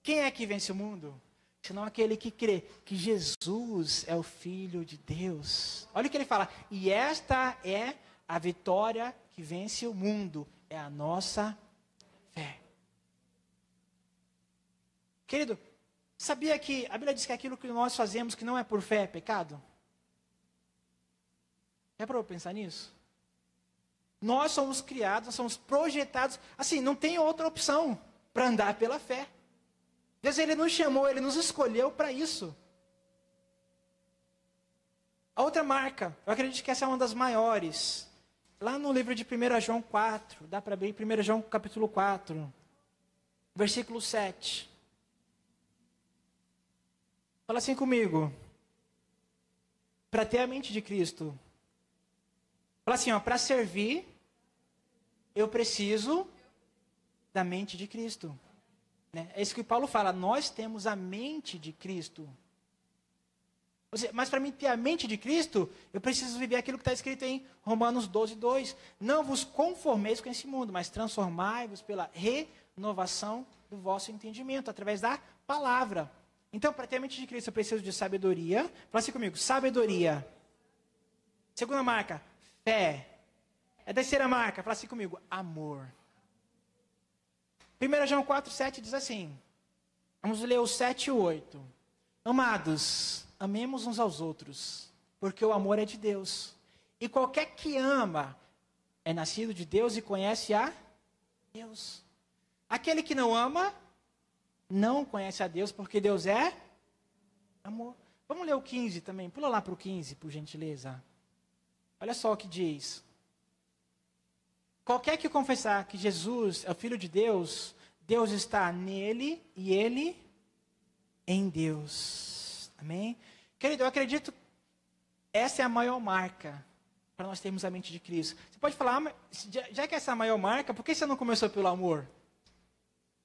quem é que vence o mundo? Senão aquele que crê que Jesus é o Filho de Deus. Olha o que ele fala, e esta é a vitória que vence o mundo, é a nossa fé. Querido, Sabia que a Bíblia diz que aquilo que nós fazemos que não é por fé é pecado? Já parou para pensar nisso? Nós somos criados, nós somos projetados. Assim, não tem outra opção para andar pela fé. Deus, Ele nos chamou, Ele nos escolheu para isso. A outra marca, eu acredito que essa é uma das maiores. Lá no livro de 1 João 4, dá para abrir 1 João capítulo 4, versículo 7. Fala assim comigo. Para ter a mente de Cristo. Fala assim, ó, para servir, eu preciso da mente de Cristo. Né? É isso que Paulo fala, nós temos a mente de Cristo. Mas para mim ter a mente de Cristo, eu preciso viver aquilo que está escrito em Romanos 12, 2. Não vos conformeis com esse mundo, mas transformai-vos pela renovação do vosso entendimento, através da palavra. Então, para ter a mente de Cristo, eu preciso de sabedoria. Fala assim comigo, sabedoria. Segunda marca, fé. A terceira marca, fala assim comigo, amor. 1 João 4, 7 diz assim. Vamos ler o 7 e o 8. Amados, amemos uns aos outros, porque o amor é de Deus. E qualquer que ama é nascido de Deus e conhece a Deus. Aquele que não ama, não conhece a Deus, porque Deus é amor. Vamos ler o 15 também. Pula lá para o 15, por gentileza. Olha só o que diz. Qualquer que confessar que Jesus é o Filho de Deus, Deus está nele e ele em Deus. Amém? Querido, eu acredito que essa é a maior marca para nós termos a mente de Cristo. Você pode falar, mas já que essa é a maior marca, por que você não começou pelo amor?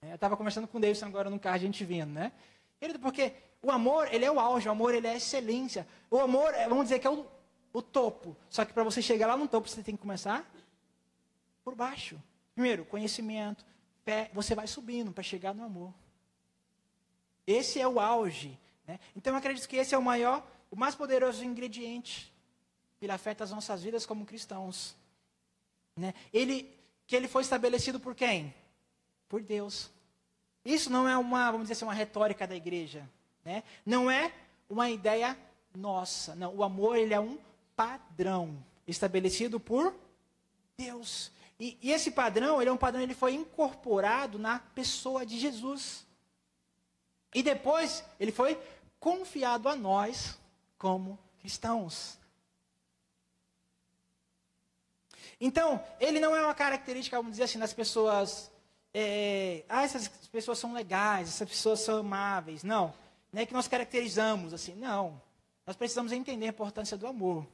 Eu estava conversando com o Davidson agora no carro, a gente vindo, né? Querido, porque o amor, ele é o auge, o amor, ele é a excelência. O amor, vamos dizer que é o topo. Só que para você chegar lá no topo, você tem que começar por baixo. Primeiro, conhecimento, fé, você vai subindo para chegar no amor. Esse é o auge. Né? Então eu acredito que esse é o maior, o mais poderoso ingrediente que ele afeta as nossas vidas como cristãos. Né? Que ele foi estabelecido por quem? Por Deus. Isso não é vamos dizer assim, uma retórica da igreja. Né? Não é uma ideia nossa. Não, o amor, ele é um padrão estabelecido por Deus. E esse padrão, ele é um padrão, ele foi incorporado na pessoa de Jesus. E depois, ele foi confiado a nós como cristãos. Então, ele não é uma característica, vamos dizer assim, das pessoas... essas pessoas são legais, essas pessoas são amáveis. Não é que nós caracterizamos assim. Não. Nós precisamos entender a importância do amor.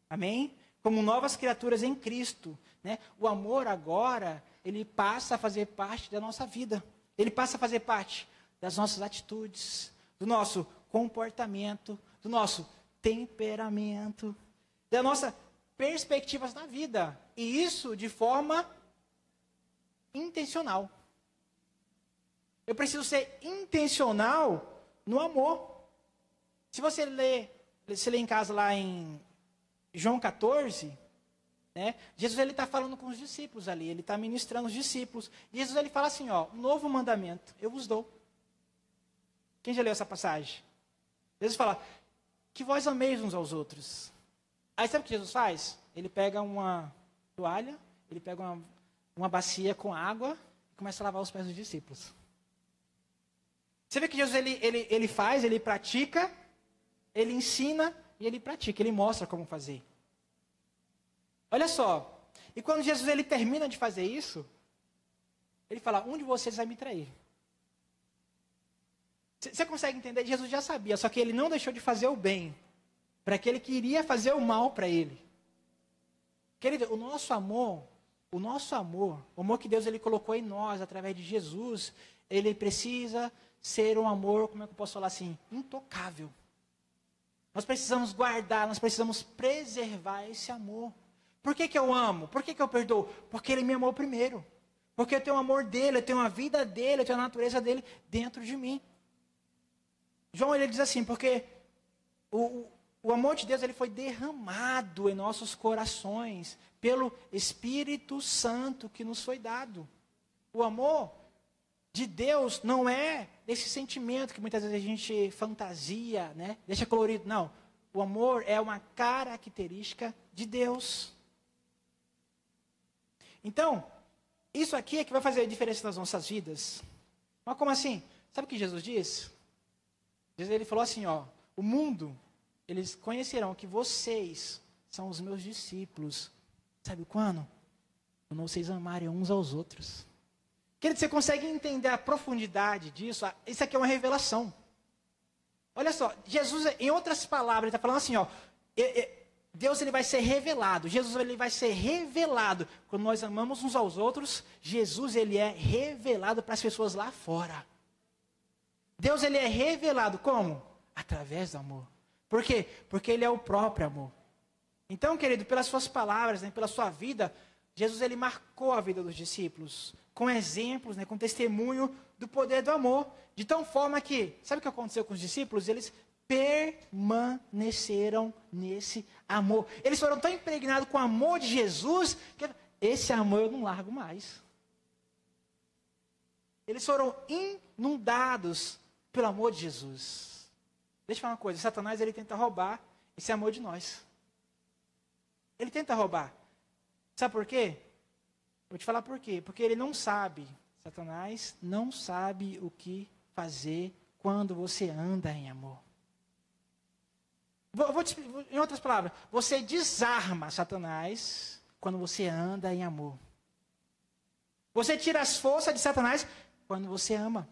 Amém? Como novas criaturas em Cristo. Né? O amor agora, ele passa a fazer parte da nossa vida. Ele passa a fazer parte das nossas atitudes, do nosso comportamento, do nosso temperamento, da nossa perspectivas na vida. E isso de forma intencional. Eu preciso ser intencional no amor. Se você lê em casa lá em João 14, né, Jesus ele está falando com os discípulos ali, ele está ministrando os discípulos. Jesus ele fala assim, ó, um novo mandamento eu vos dou. Quem já leu essa passagem? Jesus fala, que vós ameis uns aos outros. Aí sabe o que Jesus faz? Ele pega uma toalha, ele pega uma bacia com água e começa a lavar os pés dos discípulos. Você vê que Jesus ele faz, ele pratica, ele ensina e ele pratica, ele mostra como fazer. Olha só, e quando Jesus ele termina de fazer isso, ele fala, um de vocês vai me trair. Você consegue entender? Jesus já sabia, só que ele não deixou de fazer o bem para aquele que iria fazer o mal para ele. Querido, o nosso amor, o amor que Deus ele colocou em nós através de Jesus, ele precisa ser um amor, como é que eu posso falar assim, intocável. Nós precisamos guardar, nós precisamos preservar esse amor. Por que eu amo? Por que eu perdoo? Porque ele me amou primeiro. Porque eu tenho o amor dele, eu tenho a vida dele, eu tenho a natureza dele dentro de mim. João ele diz assim, porque o amor de Deus ele foi derramado em nossos corações pelo Espírito Santo que nos foi dado. O amor, de Deus não é desse sentimento que muitas vezes a gente fantasia, né? Deixa colorido. Não. O amor é uma característica de Deus. Então, isso aqui é que vai fazer a diferença nas nossas vidas. Mas como assim? Sabe o que Jesus disse? Ele falou assim, ó, o mundo, eles conhecerão que vocês são os meus discípulos. Sabe quando? Quando vocês amarem uns aos outros. Querido, você consegue entender a profundidade disso? Isso aqui é uma revelação. Olha só, Jesus, em outras palavras, ele está falando assim, ó, Deus ele vai ser revelado, Jesus ele vai ser revelado. Quando nós amamos uns aos outros, Jesus ele é revelado para as pessoas lá fora. Deus ele é revelado como? Através do amor. Por quê? Porque ele é o próprio amor. Então, querido, pelas suas palavras, né, pela sua vida, Jesus ele marcou a vida dos discípulos com exemplos, né, com testemunho do poder do amor, de tal forma que, sabe o que aconteceu com os discípulos? Eles permaneceram nesse amor. Eles foram tão impregnados com o amor de Jesus que esse amor eu não largo mais. Eles foram inundados pelo amor de Jesus. Deixa eu falar uma coisa, Satanás ele tenta roubar esse amor de nós. Ele tenta roubar. Sabe por quê? Vou te falar por quê. Porque ele não sabe, Satanás não sabe o que fazer quando você anda em amor. Em outras palavras, você desarma Satanás quando você anda em amor. Você tira as forças de Satanás quando você ama.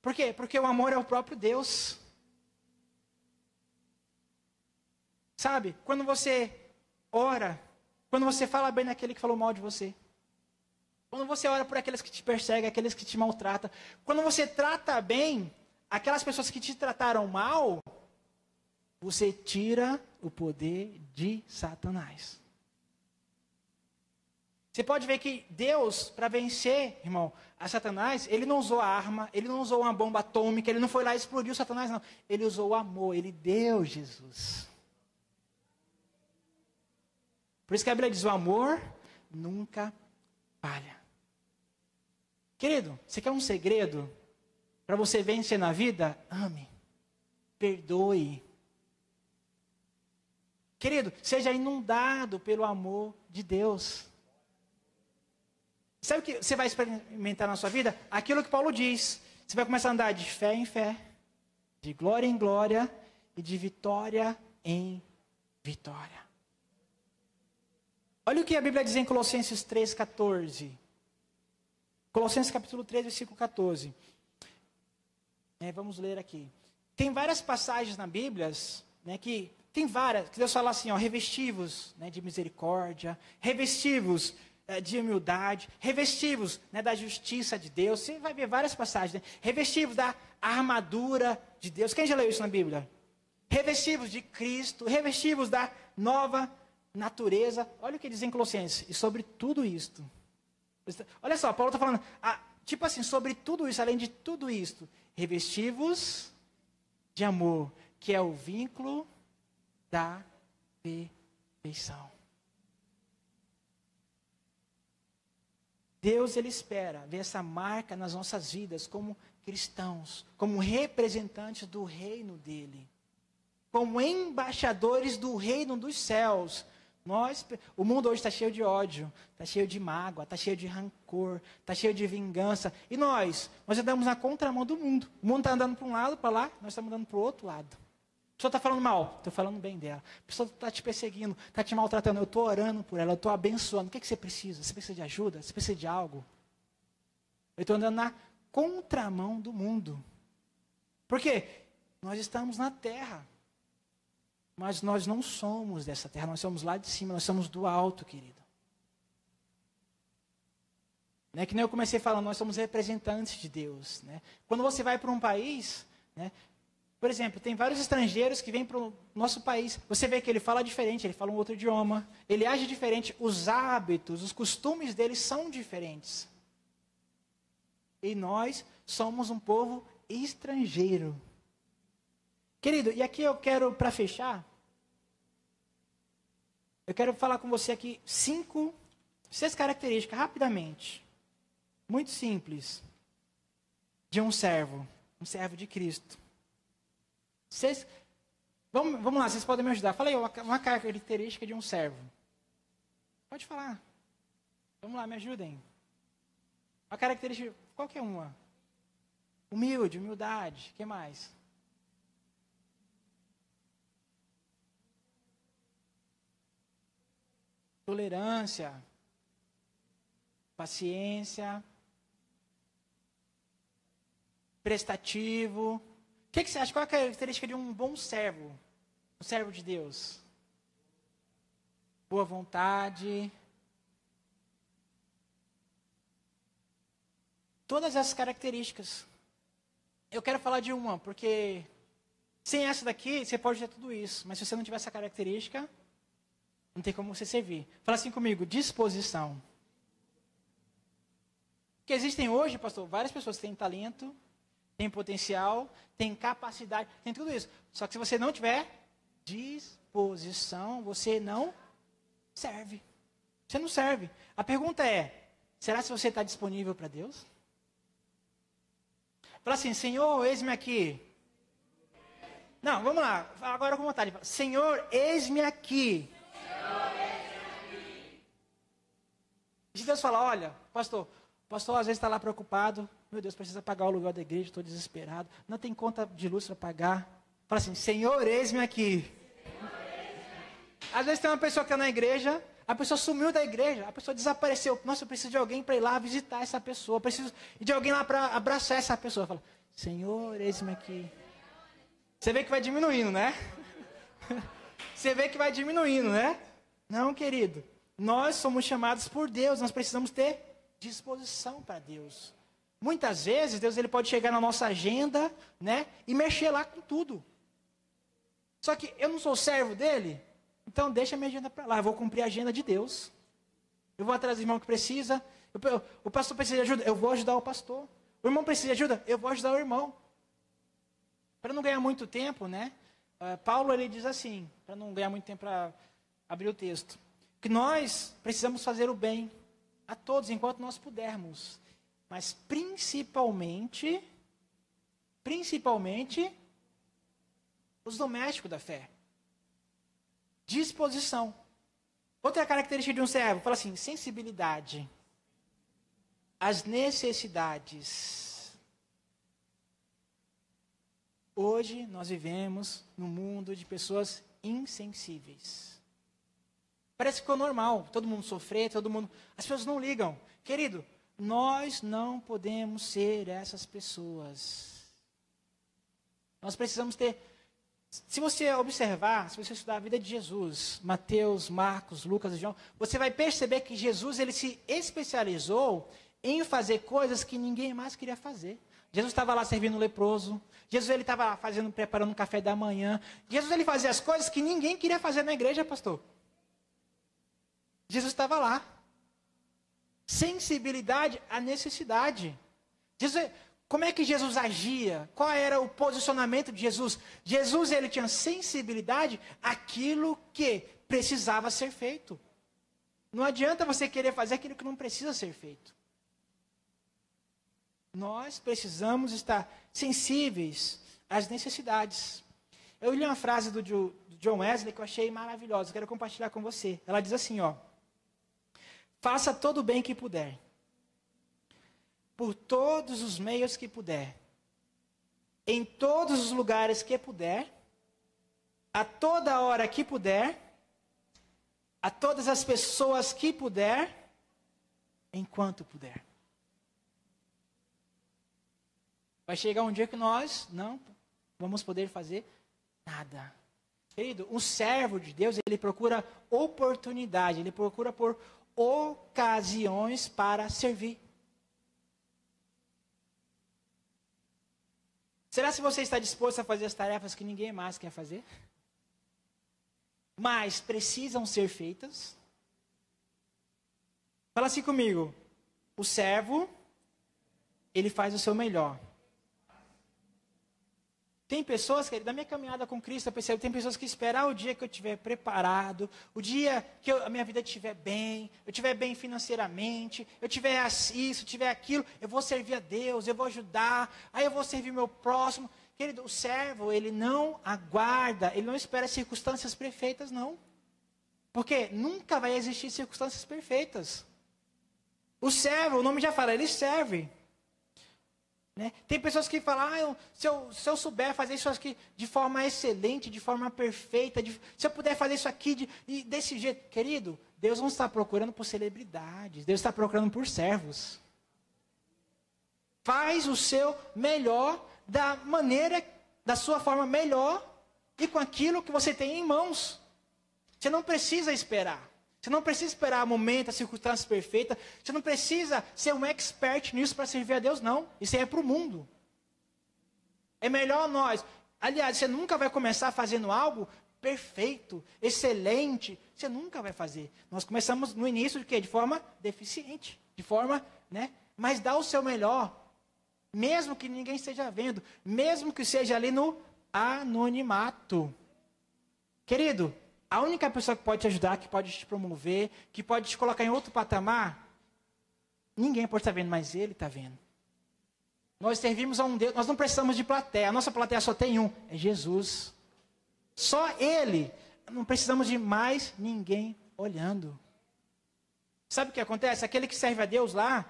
Por quê? Porque o amor é o próprio Deus. Sabe? Quando você ora, quando você fala bem daquele que falou mal de você. Quando você ora por aqueles que te perseguem, aqueles que te maltratam. Quando você trata bem aquelas pessoas que te trataram mal, você tira o poder de Satanás. Você pode ver que Deus, para vencer, irmão, a Satanás, ele não usou a arma, ele não usou uma bomba atômica, ele não foi lá e explodiu Satanás, não. Ele usou o amor, ele deu Jesus. Por isso que a Bíblia diz, o amor nunca falha. Querido, você quer um segredo para você vencer na vida? Ame, perdoe. Querido, seja inundado pelo amor de Deus. Sabe o que você vai experimentar na sua vida? Aquilo que Paulo diz. Você vai começar a andar de fé em fé, de glória em glória e de vitória em vitória. Olha o que a Bíblia diz em Colossenses 3,14. Colossenses capítulo 3, versículo 14. Vamos ler aqui. Tem várias passagens na Bíblia, né, que Deus fala assim, ó, revestivos, né, de misericórdia, revestivos de humildade, revestivos, né, da justiça de Deus. Você vai ver várias passagens, né? Revestivos da armadura de Deus. Quem já leu isso na Bíblia? Revestivos de Cristo, revestivos da nova natureza. Olha o que diz em Colossenses. E sobre tudo isto. Olha só, Paulo está falando, tipo assim, sobre tudo isso, além de tudo isto, revestivos de amor, que é o vínculo da perfeição. Deus, ele espera ver essa marca nas nossas vidas como cristãos, como representantes do reino dele, como embaixadores do reino dos céus. O mundo hoje está cheio de ódio, está cheio de mágoa, está cheio de rancor, está cheio de vingança. E nós andamos na contramão do mundo. O mundo está andando para um lado, para lá, nós estamos andando para o outro lado. A pessoa está falando mal, estou falando bem dela. A pessoa está te perseguindo, está te maltratando, eu estou orando por ela, eu estou abençoando. O que você precisa? Você precisa de ajuda? Você precisa de algo? Eu estou andando na contramão do mundo. Por quê? Nós estamos na terra. Mas nós não somos dessa terra, nós somos lá de cima, nós somos do alto, querido. Né? Que nem eu comecei falando, nós somos representantes de Deus. Né? Quando você vai para um país, né? Por exemplo, tem vários estrangeiros que vêm para o nosso país. Você vê que ele fala diferente, ele fala um outro idioma. Ele age diferente, os hábitos, os costumes dele são diferentes. E nós somos um povo estrangeiro. Querido, e aqui eu quero, para fechar, eu quero falar com você aqui 6 características, rapidamente. Muito simples. de um servo de Cristo. Vocês, vamos lá, vocês podem me ajudar. Fala aí uma característica de um servo. Pode falar. Vamos lá, me ajudem. Uma característica, qualquer uma. Humildade, o que mais? Tolerância, paciência, prestativo. O que você acha? Qual é a característica de um bom servo? Um servo de Deus? Boa vontade. Todas essas características. Eu quero falar de uma, porque sem essa daqui, você pode ter tudo isso. Mas se você não tiver essa característica, não tem como você servir. Fala assim comigo, disposição. Porque existem hoje, pastor, várias pessoas que têm talento, têm potencial, têm capacidade, têm tudo isso. Só que se você não tiver disposição, você não serve. Você não serve. A pergunta é, será que você está disponível para Deus? Fala assim, Senhor, eis-me aqui. Não, vamos lá. Agora com vontade. Senhor, eis-me aqui. E Deus fala, olha, pastor às vezes está lá preocupado. Meu Deus, precisa pagar o aluguel da igreja, estou desesperado. Não tem conta de luz para pagar. Fala assim, Senhor, eis-me aqui. Às vezes tem uma pessoa que está na igreja, a pessoa sumiu da igreja, a pessoa desapareceu. Nossa, eu preciso de alguém para ir lá visitar essa pessoa. Eu preciso de alguém lá para abraçar essa pessoa. Fala, Senhor, eis-me aqui. Você vê que vai diminuindo, né? Você vê que vai diminuindo, né? Não, querido. Nós somos chamados por Deus, nós precisamos ter disposição para Deus. Muitas vezes, Deus ele pode chegar na nossa agenda, né? E mexer lá com tudo. Só que eu não sou servo dele, então deixa a minha agenda para lá. Eu vou cumprir a agenda de Deus. Eu vou atrás do irmão que precisa. O pastor precisa de ajuda, eu vou ajudar o pastor. O irmão precisa de ajuda, eu vou ajudar o irmão. Para não ganhar muito tempo, né? Paulo ele diz assim, para não ganhar muito tempo para abrir o texto, que nós precisamos fazer o bem a todos enquanto nós pudermos, mas principalmente os domésticos da fé. Disposição. Outra característica de um servo, fala assim, sensibilidade às necessidades. Hoje nós vivemos num mundo de pessoas insensíveis. Parece que ficou normal, todo mundo sofrer, as pessoas não ligam. Querido, nós não podemos ser essas pessoas. Nós precisamos ter... Se você observar, se você estudar a vida de Jesus, Mateus, Marcos, Lucas e João, você vai perceber que Jesus ele se especializou em fazer coisas que ninguém mais queria fazer. Jesus estava lá servindo o leproso. Jesus ele estava lá preparando um café da manhã. Jesus ele fazia as coisas que ninguém queria fazer na igreja, pastor. Jesus estava lá. Sensibilidade à necessidade. Como é que Jesus agia? Qual era o posicionamento de Jesus? Jesus ele tinha sensibilidade àquilo que precisava ser feito. Não adianta você querer fazer aquilo que não precisa ser feito. Nós precisamos estar sensíveis às necessidades. Eu li uma frase do John Wesley que eu achei maravilhosa. Quero compartilhar com você. Ela diz assim, ó. Faça todo o bem que puder. Por todos os meios que puder. Em todos os lugares que puder. A toda hora que puder. A todas as pessoas que puder. Enquanto puder. Vai chegar um dia que nós não vamos poder fazer nada. Querido, um servo de Deus, ele procura oportunidade, ele procura por ocasiões para servir. Será que você está disposto a fazer as tarefas que ninguém mais quer fazer? Mas precisam ser feitas? Fala assim comigo. O servo, ele faz o seu melhor. Tem pessoas, querido, na minha caminhada com Cristo, eu percebo, tem pessoas que esperam o dia que eu estiver preparado, o dia que a minha vida estiver bem, eu estiver bem financeiramente, eu tiver isso, tiver aquilo, eu vou servir a Deus, eu vou ajudar, aí eu vou servir meu próximo. Querido, o servo, ele não aguarda, ele não espera circunstâncias perfeitas, não. Porque nunca vai existir circunstâncias perfeitas. O servo, o nome já fala, ele serve. Né? Tem pessoas que falam, se eu souber fazer isso aqui de forma excelente, de forma perfeita, se eu puder fazer isso aqui desse jeito. Querido, Deus não está procurando por celebridades, Deus está procurando por servos. Faz o seu melhor, da sua forma melhor e com aquilo que você tem em mãos. Você não precisa esperar. Você não precisa esperar o momento, as circunstâncias perfeitas. Você não precisa ser um expert nisso para servir a Deus, não. Isso aí é para o mundo. É melhor nós. Aliás, você nunca vai começar fazendo algo perfeito, excelente. Você nunca vai fazer. Nós começamos no início de quê? De forma deficiente. De forma, né? Mas dá o seu melhor. Mesmo que ninguém esteja vendo. Mesmo que seja ali no anonimato. Querido, a única pessoa que pode te ajudar, que pode te promover, que pode te colocar em outro patamar, ninguém pode estar vendo, mas Ele está vendo. Nós servimos a um Deus, nós não precisamos de plateia, a nossa plateia só tem um, é Jesus. Só Ele, não precisamos de mais ninguém olhando. Sabe o que acontece? Aquele que serve a Deus lá,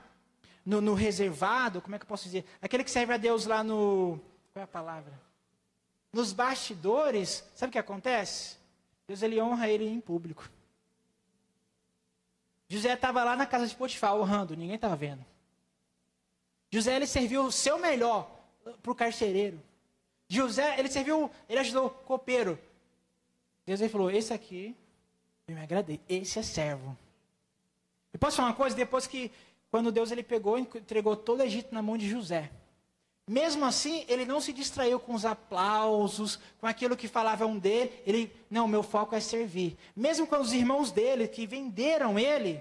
no reservado, como é que eu posso dizer? Aquele que serve a Deus lá no, qual é a palavra? Nos bastidores, sabe o que acontece? Deus, ele honra ele em público. José estava lá na casa de Potifar, honrando, ninguém estava vendo. José, ele serviu o seu melhor para o carcereiro. José, ele ajudou o copeiro. Deus, ele falou, esse aqui, eu me agradei, esse é servo. E posso falar uma coisa? Depois que, quando Deus ele pegou e entregou todo o Egito na mão de José, mesmo assim, ele não se distraiu com os aplausos, com aquilo que falavam dele. Não, meu foco é servir. Mesmo com os irmãos dele, que venderam ele,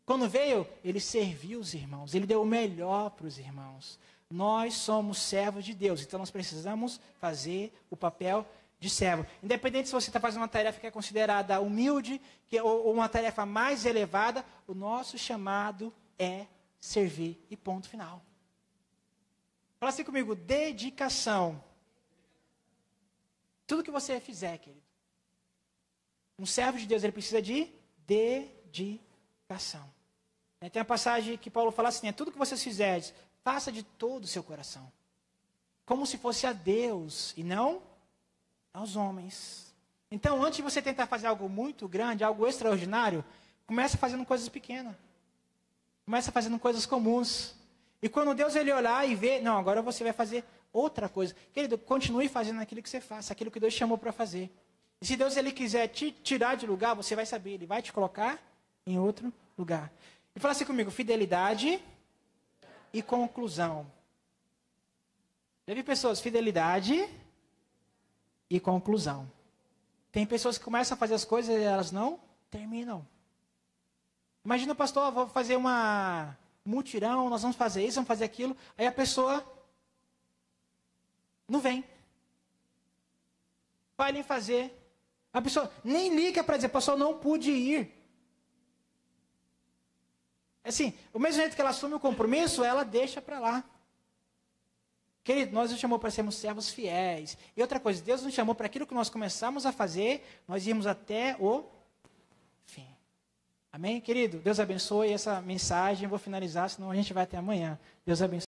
quando veio, ele serviu os irmãos. Ele deu o melhor para os irmãos. Nós somos servos de Deus, então nós precisamos fazer o papel de servo. Independente se você está fazendo uma tarefa que é considerada humilde, ou uma tarefa mais elevada, o nosso chamado é servir e ponto final. Fala assim comigo, dedicação. Tudo que você fizer, querido. Um servo de Deus, ele precisa de dedicação. Tem uma passagem que Paulo fala assim, tudo que vocês fizerem, faça de todo o seu coração. Como se fosse a Deus e não aos homens. Então, antes de você tentar fazer algo muito grande, algo extraordinário, começa fazendo coisas pequenas. Começa fazendo coisas comuns. E quando Deus ele olhar e ver, não, agora você vai fazer outra coisa. Querido, continue fazendo aquilo que você faça, aquilo que Deus chamou para fazer. E se Deus ele quiser te tirar de lugar, você vai saber, ele vai te colocar em outro lugar. E fala assim comigo, fidelidade e conclusão. Já vi pessoas, fidelidade e conclusão. Tem pessoas que começam a fazer as coisas e elas não terminam. Imagina o pastor, vou fazer uma mutirão, nós vamos fazer isso, vamos fazer aquilo. Aí a pessoa não vem. Vai nem fazer. A pessoa nem liga para dizer, pastor, não pude ir. Assim, o mesmo jeito que ela assume o compromisso, ela deixa para lá. Querido, Deus nos chamou para sermos servos fiéis. E outra coisa, Deus nos chamou para aquilo que nós começamos a fazer, nós irmos até o fim. Amém, querido? Deus abençoe essa mensagem. Eu vou finalizar, senão a gente vai até amanhã. Deus abençoe.